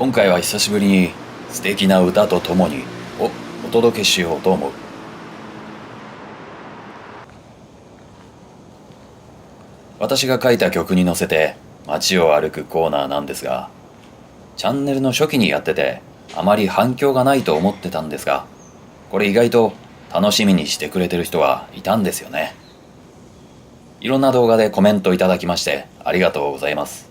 今回は久しぶりに素敵な歌とともにお届けしようと思う。私が書いた曲に乗せて街を歩くコーナーなんですが、チャンネルの初期にやっててあまり反響がないと思ってたんですが、これ意外と楽しみにしてくれてる人はいたんですよね。いろんな動画でコメントいただきましてありがとうございます。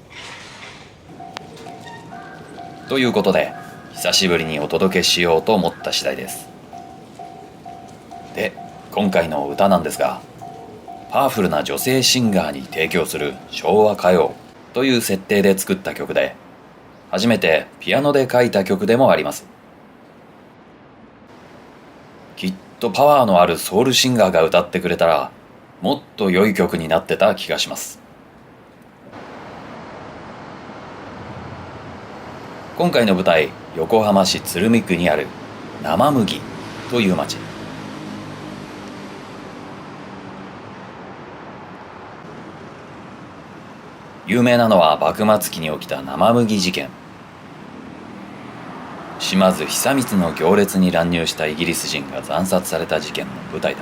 ということで久しぶりにお届けしようと思った次第です。で、今回の歌なんですが、パワフルな女性シンガーに提供する昭和歌謡という設定で作った曲で、初めてピアノで書いた曲でもあります。きっとパワーのあるソウルシンガーが歌ってくれたらもっと良い曲になってた気がします。今回の舞台、横浜市鶴見区にある生麦という町。有名なのは幕末期に起きた生麦事件。島津久光の行列に乱入したイギリス人が惨殺された事件の舞台だ。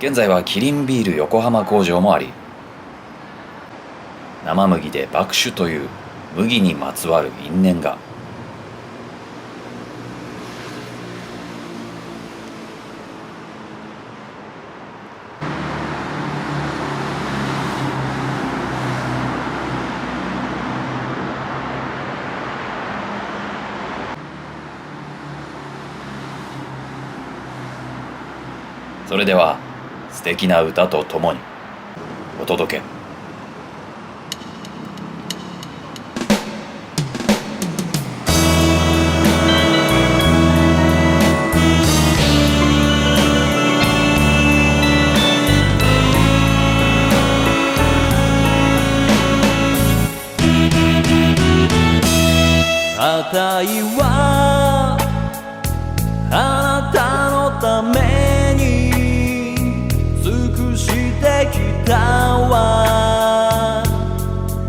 現在はキリンビール横浜工場もあり、生麦で麦酒という麦にまつわる因縁が。それでは素敵な歌とともにお届け。あたいはあなたのために尽くしてきたわ、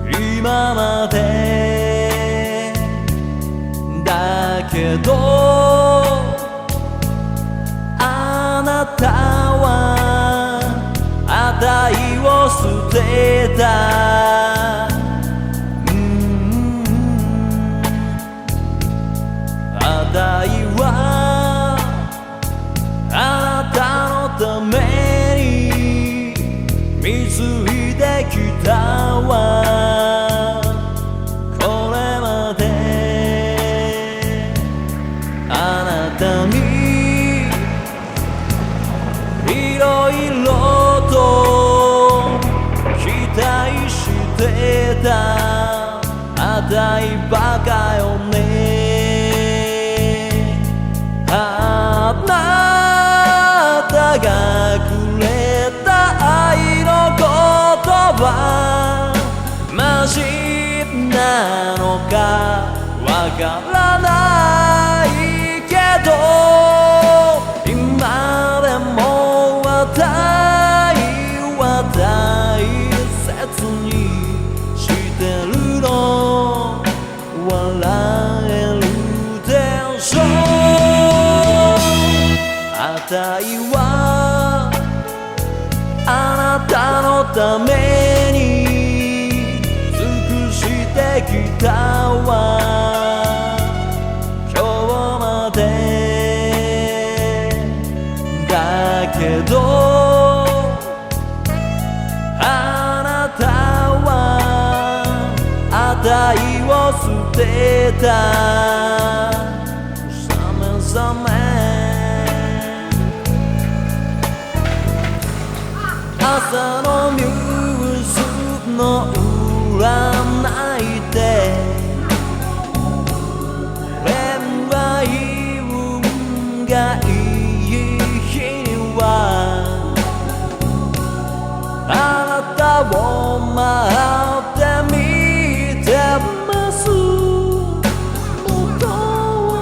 今までだけどあなたはあたいを捨てた。あたいはあなたのために貢いできたわ、これまであなたにいろいろと期待してた。あたいバカよね。あなたがくれた愛の言葉、マジなのかわからないけど、今でもあたいは大切にしてるの、笑えるでしょう。あたいはあなたのために尽くしてきたわ、今日までだけどあなたはあたいを捨てた。さめさめ朝のニュースの占いで恋愛運がいい日にはあなたを待ってみてます。元は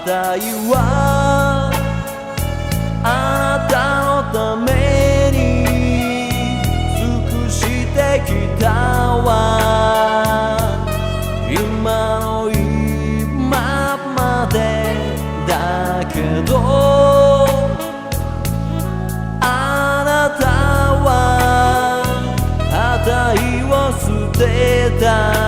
たいはあなたのために尽くしてきたわ。今の今までだけどあなたは値を捨てた。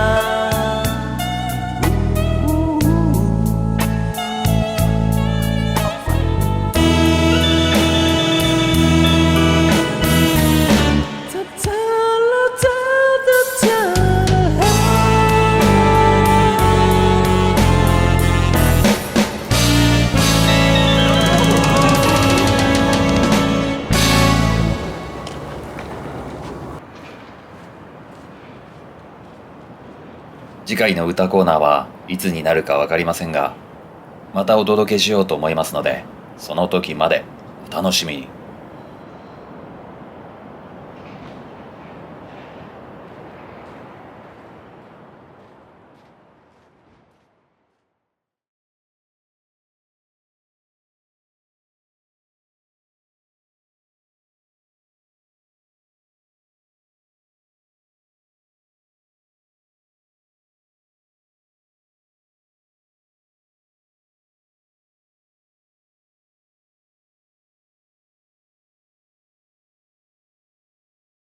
次回の歌コーナーはいつになるかわかりませんが、またお届けしようと思いますので、その時までお楽しみに。